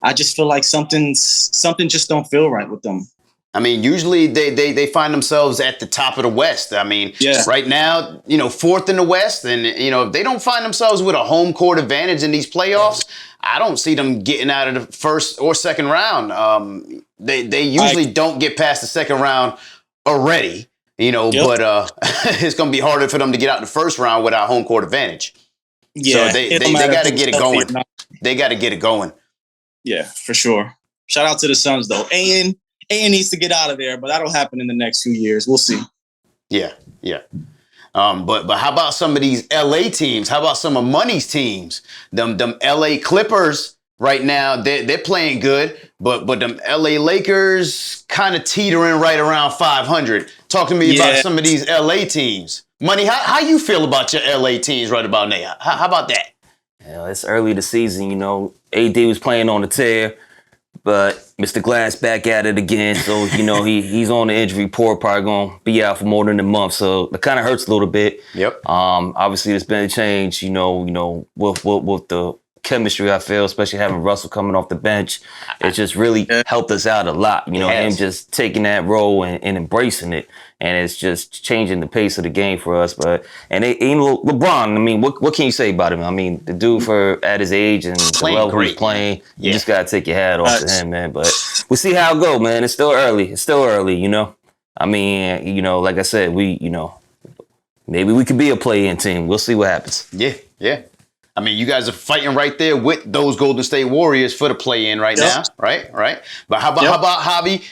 I just feel like something just don't feel right with them. I mean, usually they find themselves at the top of the West. I mean, right now, fourth in the West. And, if they don't find themselves with a home court advantage in these playoffs, I don't see them getting out of the first or second round. They usually don't get past the second round already, but it's going to be harder for them to get out the first round without home court advantage. Yeah. So they got to get it going. They got to get it going. Yeah, for sure. Shout out to the Suns, though. AN needs to get out of there, but that'll happen in the next few years. We'll see. Yeah. But how about some of these LA teams? How about some of Money's teams? Them LA Clippers right now, they're playing good, but them LA Lakers kind of teetering right around 500. Talk to me about some of these LA teams. Money, how you feel about your LA teams right about now? How about that? It's early the season, AD was playing on the tear, but Mr. Glass back at it again. So, he's on the injury report, probably going to be out for more than a month. So it kind of hurts a little bit. Yep. Obviously, there's been a change, with the chemistry, I feel, especially having Russell coming off the bench. It just really helped us out a lot, him just taking that role and embracing it. And it's just changing the pace of the game for us. And LeBron, I mean, what can you say about him? I mean, the dude at his age and the level he's playing, you just got to take your hat off to him, man. But we'll see how it goes, man. It's still early. I mean, like I said, maybe we could be a play-in team. We'll see what happens. Yeah. I mean, you guys are fighting right there with those Golden State Warriors for the play-in right now, right? But how about Javi?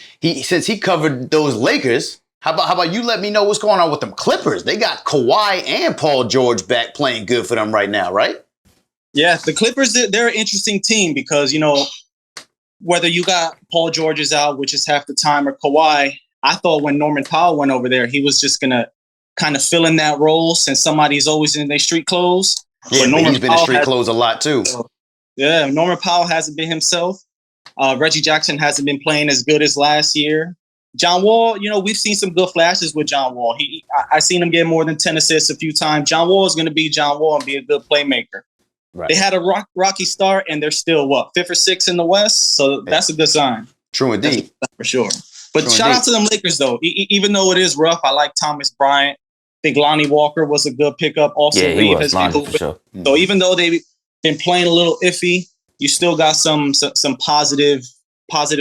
Since he covered those Lakers, how about you let me know what's going on with them Clippers? They got Kawhi and Paul George back playing good for them right now, right? Yeah, the Clippers, they're an interesting team because, whether you got Paul George is out, which is half the time, or Kawhi, I thought when Norman Powell went over there, he was just going to kind of fill in that role since somebody's always in their street clothes. Yeah, but he's been in street clothes a lot too. Yeah, Norman Powell hasn't been himself. Reggie Jackson hasn't been playing as good as last year. John Wall, we've seen some good flashes with John Wall. I seen him get more than 10 assists a few times. John Wall is going to be John Wall and be a good playmaker. Right. They had a rocky start, and they're still, 5th or 6th in the West? So that's a good sign. True indeed. For sure. But shout out to them Lakers, though. Even though it is rough, I like Thomas Bryant. I think Lonnie Walker was a good pickup. Also, Reed has been good. Sure. So even though they've been playing a little iffy, you still got some positive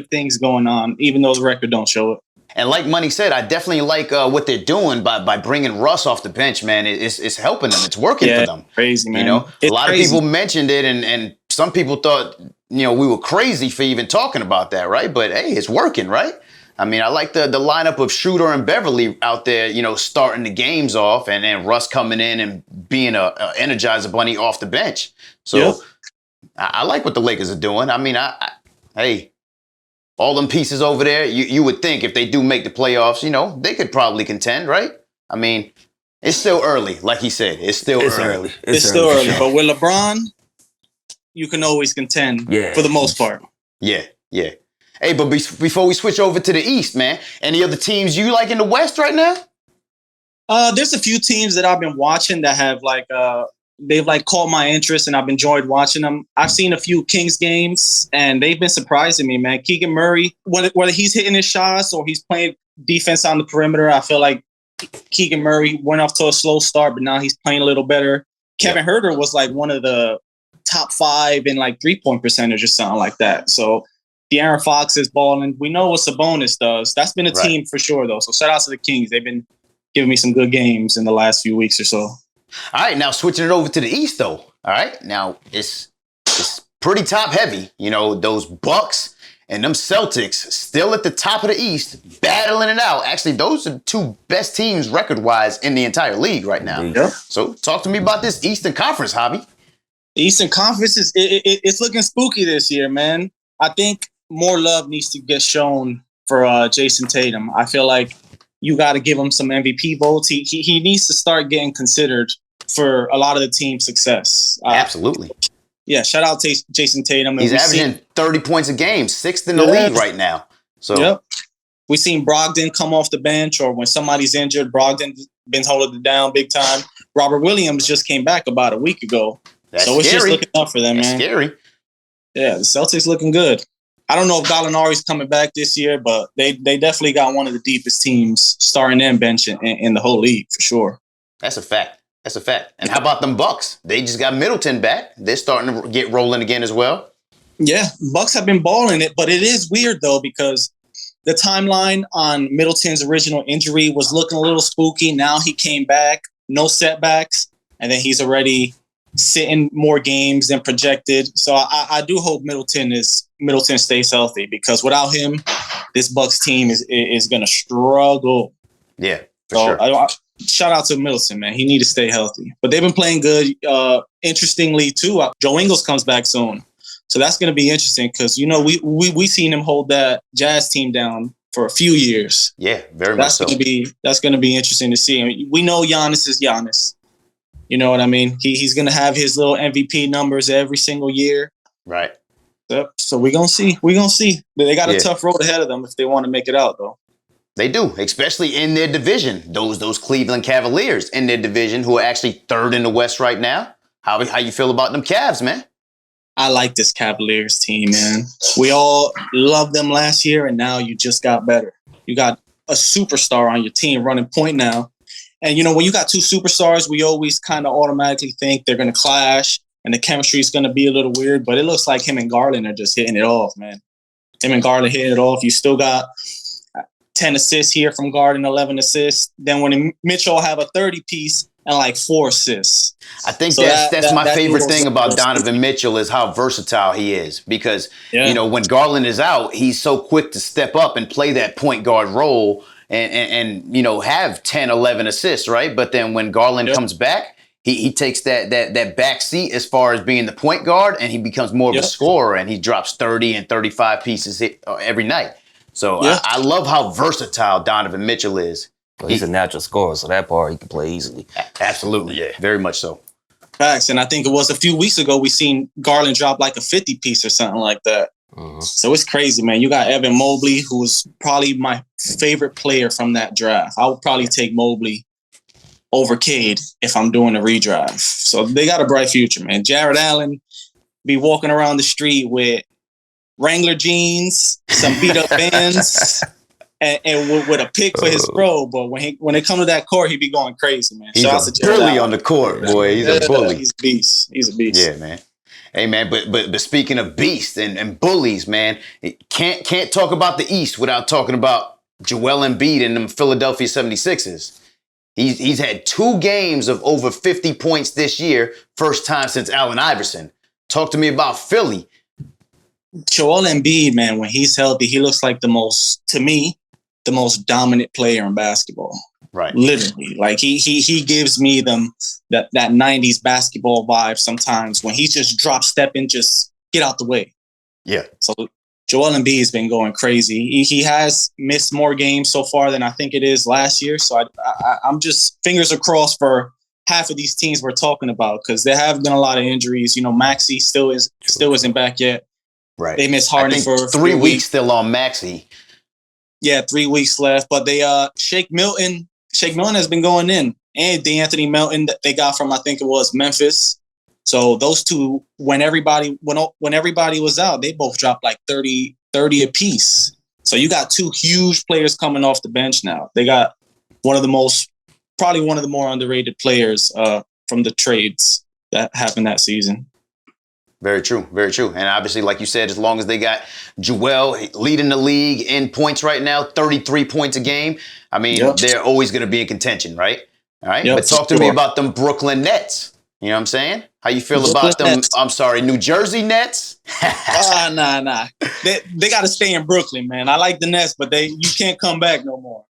things going on, even though the record don't show it. And like Money said, I definitely like what they're doing by bringing Russ off the bench, man. It's helping them. It's working for them. Crazy, man. A lot of people mentioned it, and some people thought, we were crazy for even talking about that, right? But hey, it's working, right? I mean, I like the lineup of Shooter and Beverly out there, starting the games off, and then Russ coming in and being a Energizer Bunny off the bench. So I like what the Lakers are doing. I mean, hey, all them pieces over there, you would think if they do make the playoffs, they could probably contend, right? I mean, it's still early, like he said. It's still early. It's still early. But with LeBron, you can always contend for the most part. Yeah. Hey, but before we switch over to the East, man, any other teams you like in the West right now? There's a few teams that I've been watching that have they've caught my interest, and I've enjoyed watching them. I've seen a few Kings games, and they've been surprising me, man. Keegan Murray, whether he's hitting his shots or he's playing defense on the perimeter, I feel like Keegan Murray went off to a slow start, but now he's playing a little better. Kevin Huerter was one of the top 5 in 3-point percentage or something like that. So De'Aaron Fox is balling. We know what Sabonis does. That's been a team for sure, though. So shout out to the Kings. They've been giving me some good games in the last few weeks or so. All right, now switching it over to the East, though. All right, now it's pretty top heavy. Those BUCS and them Celtics still at the top of the East, battling it out. Actually, those are the 2 best teams record-wise in the entire league right now. Yep. So talk to me about this Eastern Conference, Javi. The Eastern Conference it's looking spooky this year, man. I think more love needs to get shown for Jason Tatum. I feel like you got to give him some MVP votes. He needs to start getting considered for a lot of the team's success. Absolutely. Yeah, shout out to Jason Tatum. He's averaging 30 points a game, 6th in the league right now. So yep. We seen Brogdon come off the bench, or when somebody's injured, Brogdon's been holding it down big time. Robert Williams just came back about a week ago. That's so it's scary. just looking up for them, man. Scary. Yeah, the Celtics looking good. I don't know if Gallinari's coming back this year, but they definitely got one of the deepest teams, starting and bench in the whole league for sure. That's a fact. That's a fact. And how about them Bucks? They just got Middleton back. They're starting to get rolling again as well. Yeah, Bucks have been balling it, but it is weird though because the timeline on Middleton's original injury was looking a little spooky. Now he came back, no setbacks, and then he's already sitting more games than projected. So I do hope Middleton stays healthy because without him, this Bucks team is going to struggle. Yeah, for sure. Shout out to Middleton, man. He need to stay healthy. But they've been playing good. Interestingly, too, Joe Ingles comes back soon. So that's going to be interesting because, you know, we seen him hold that Jazz team down for a few years. Yeah, very much so. That's going to be interesting to see. I mean, we know Giannis is Giannis. You know what I mean? He's going to have his little MVP numbers every single year. Right. Yep. So we're going to see. We're going to see. They got a tough road ahead of them if they want to make it out, though. They do, especially in their division. Those Cleveland Cavaliers in their division who are actually 3rd in the West right now. How you feel about them Cavs, man? I like this Cavaliers team, man. We all loved them last year, and now you just got better. You got a superstar on your team running point now. And, you know, when you got two superstars, we always kind of automatically think they're going to clash and the chemistry is going to be a little weird. But it looks like him and Garland are just hitting it off, man. Him and Garland hitting it off. You still got 10 assists here from Garland, 11 assists. Then when Mitchell have a 30-piece and like 4 assists. I think so that's my favorite thing about Donovan Mitchell is how versatile he is because, you know, when Garland is out, he's so quick to step up and play that point guard role and you know, have 10, 11 assists, right? But then when Garland comes back, he takes that back seat as far as being the point guard and he becomes more of a scorer and he drops 30 and 35 pieces every night. So I love how versatile Donovan Mitchell is. Well, he's a natural scorer, so that part he can play easily. Absolutely, yeah, very much so. Facts, and I think it was a few weeks ago we seen Garland drop like a 50-piece or something like that. So it's crazy, man. You got Evan Mobley, who's probably my favorite player from that draft. I would probably take Mobley over Cade if I'm doing a redraft. So they got a bright future, man. Jared Allen be walking around the street with Wrangler jeans, some beat up Vans, and with a pick for his bro. But when it comes to that court, he be going crazy, man. He's a bully on the court, boy. He's a bully. He's a beast. He's a beast. Yeah, man. Hey, man, but speaking of beasts and bullies, man, can't talk about the East without talking about Joel Embiid and them Philadelphia 76ers. He's had 2 games of over 50 points this year, first time since Allen Iverson. Talk to me about Philly. Joel Embiid, man, when he's healthy, he looks like the most dominant player in basketball. Right. Literally. Like he gives me that 90s basketball vibe sometimes when he just drop step and just get out the way. Yeah. So Joel Embiid has been going crazy. He has missed more games so far than I think it is last year. So I'm just fingers crossed for half of these teams we're talking about because there have been a lot of injuries. You know, Maxey still isn't back yet. Right. They missed Harden for 3 weeks still on Maxey. Yeah, 3 weeks left. But they Shake Milton has been going in. And DeAnthony Melton that they got from I think it was Memphis. So those two, when everybody was out, they both dropped like 30 apiece. So you got 2 huge players coming off the bench now. They got probably one of the more underrated players from the trades that happened that season. Very true, very true. And obviously, like you said, as long as they got Joel leading the league in points right now, 33 points a game, I mean, they're always going to be in contention, right? All right. But talk to me about them Brooklyn Nets. You know what I'm saying? How you feel about them? Nets. I'm sorry, New Jersey Nets? Nah. They got to stay in Brooklyn, man. I like the Nets, but you can't come back no more.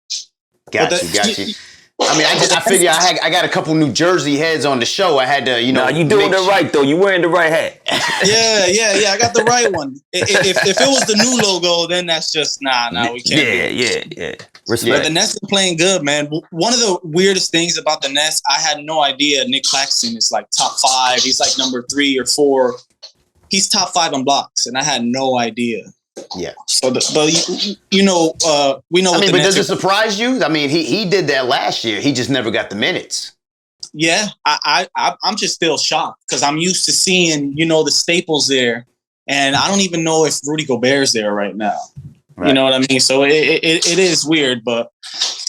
Got you. I mean, I figure I got a couple New Jersey heads on the show. I had to, you know. Nah, you doing it right, though. You wearing the right hat. Yeah. I got the right one. If it was the new logo, then that's just, nah, we can't. Yeah. Respect. But the Nets are playing good, man. One of the weirdest things about the Nets, I had no idea Nick Claxton is like top 5. He's like number 3 or 4 he's top 5 in blocks, and I had no idea. Yeah. So, we know. I mean, but does it Nets surprise you? I mean, he did that last year. He just never got the minutes. Yeah, I'm just still shocked because I'm used to seeing, the staples there, and I don't even know if Rudy Gobert's there right now. Right. You know what I mean? So it is weird, but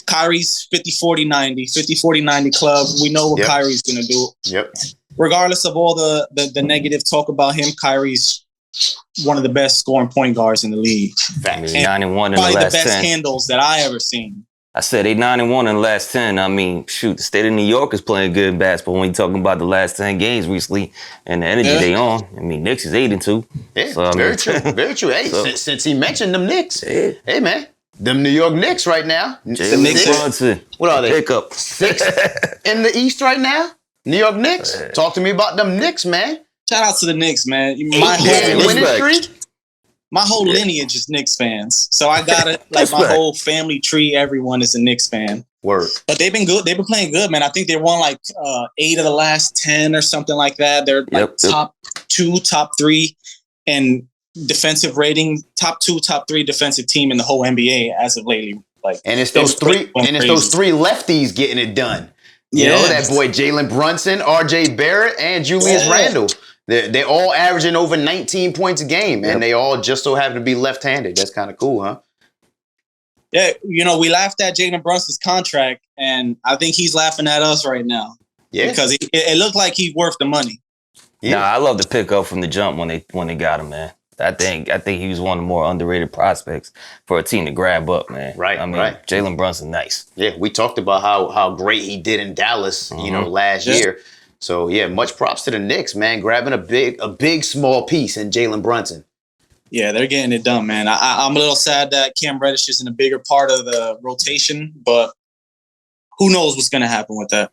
Kyrie's 50-40-90, 50-40-90 club. We know what Kyrie's going to do. Yep. Regardless of all the negative talk about him, Kyrie's one of the best scoring point guards in the league. Facts. 9-1 in the last 10. Probably the best handles that I ever seen. I said they 9-1 in the last 10. I mean, shoot, the state of New York is playing good basketball when you're talking about the last 10 games recently and the energy they on. I mean, Knicks is 8-2. Yeah, so, very true. Very true. Hey, since he mentioned them Knicks, hey, man, them New York Knicks right now. The Knicks. What are they? Pickup. 6th in the East right now. New York Knicks. Talk to me about them Knicks, man. Shout out to the Knicks, man. My whole lineage is Knicks fans. So I got it. Like my whole family tree, everyone is a Knicks fan. Word. But they've been good. They've been playing good, man. I think they won like 8 of the last 10 or something like that. They're like top 2, top 3 in defensive rating, top 2, top 3 defensive team in the whole NBA as of lately. Like, and it's those three lefties getting it done. You know, that boy Jalen Brunson, RJ Barrett, and Julius Randle. They're all averaging over 19 points a game, and they all just so happen to be left-handed. That's kind of cool, huh? Yeah, we laughed at Jalen Brunson's contract, and I think he's laughing at us right now. Yeah, because it looked like he's worth the money. Yeah, I love the pickup from the jump when they got him, man. I think he was one of the more underrated prospects for a team to grab up, man. Right, I mean, Jalen Brunson, nice. Yeah, we talked about how great he did in Dallas, last year. So, yeah, much props to the Knicks, man, grabbing a big small piece in Jalen Brunson. Yeah, they're getting it done, man. I'm a little sad that Cam Reddish isn't a bigger part of the rotation, but who knows what's going to happen with that.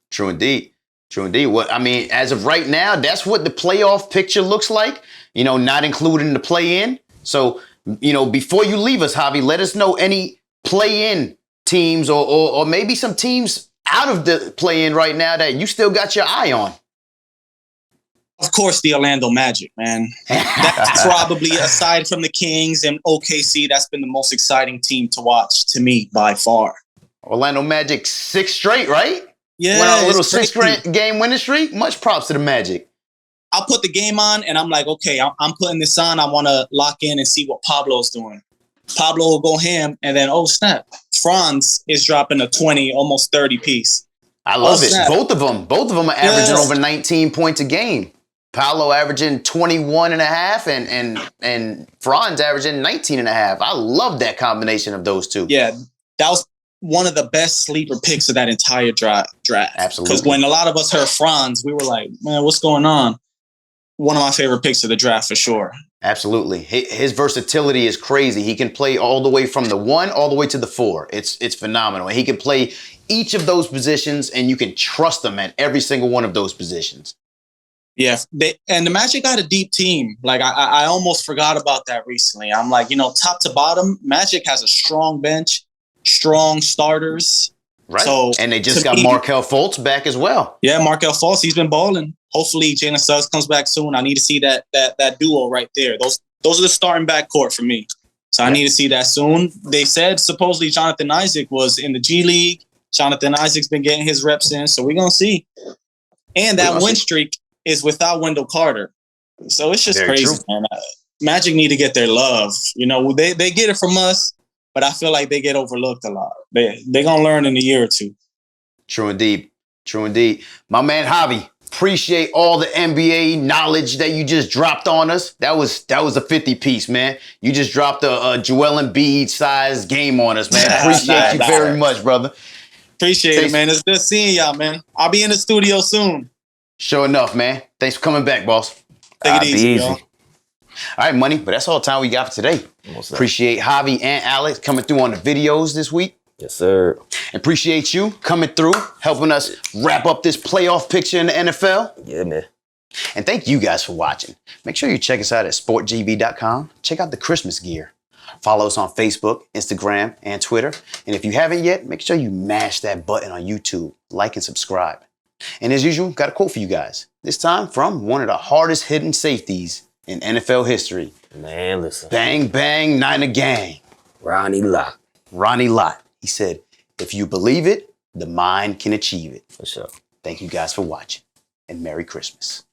True indeed. What I mean, as of right now, that's what the playoff picture looks like, not including the play-in. So, before you leave us, Javi, let us know any play-in teams or maybe some teams out of the play-in right now that you still got your eye on. Of course, the Orlando Magic, man. That's probably, aside from the Kings and OKC, that's been the most exciting team to watch to me by far. Orlando Magic 6 straight, right? Yeah. Went on a little 6-game winning streak. Much props to the Magic. I'll put the game on and I'm like, okay, I'm putting this on. I want to lock in and see what Pablo's doing. Pablo will go ham, and then, oh, snap. Franz is dropping a 20, almost 30 piece. I love it. Snap. Both of them are averaging over 19 points a game. Paolo averaging 21 and a half, and Franz averaging 19 and a half. I love that combination of those two. Yeah, that was one of the best sleeper picks of that entire draft. Absolutely. Because when a lot of us heard Franz, we were like, man, what's going on? One of my favorite picks of the draft for sure. Absolutely. His versatility is crazy. He can play all the way from the 1 all the way to the 4. It's phenomenal. He can play each of those positions, and you can trust him at every single one of those positions. Yeah, and the Magic got a deep team. Like, I almost forgot about that recently. I'm like, top to bottom, Magic has a strong bench, strong starters. Right. So, and they just got Markelle Fultz back as well. Yeah, Markelle Fultz, he's been balling. Hopefully, Jalen Suggs comes back soon. I need to see that duo right there. Those are the starting backcourt for me. So I need to see that soon. They said supposedly Jonathan Isaac was in the G League. Jonathan Isaac's been getting his reps in, so we're going to see. And that win streak is without Wendell Carter. So it's just very crazy, man. Magic need to get their love. They get it from us, but I feel like they get overlooked a lot. They're going to learn in a year or two. True indeed. My man, Javi, appreciate all the NBA knowledge that you just dropped on us. That was a 50 piece, man. You just dropped a Joel Embiid size game on us, man. Appreciate you very much, brother. Appreciate it, man. It's good seeing y'all, man. I'll be in the studio soon. Sure enough, man. Thanks for coming back, boss. Take it easy, y'all. All right, Money, but that's all the time we got for today. Appreciate Javi and Alex coming through on the videos this week. Yes, sir. Appreciate you coming through, helping us wrap up this playoff picture in the NFL. Yeah, man. And thank you guys for watching. Make sure you check us out at sportgv.com. Check out the Christmas gear. Follow us on Facebook, Instagram, and Twitter. And if you haven't yet, make sure you mash that button on YouTube. Like and subscribe. And as usual, got a quote for you guys. This time from one of the hardest hitting safeties in NFL history. Man, listen. Bang, bang, Niner gang. Ronnie Lott. Ronnie Lott. He said, if you believe it, the mind can achieve it. For sure. Thank you guys for watching, and Merry Christmas.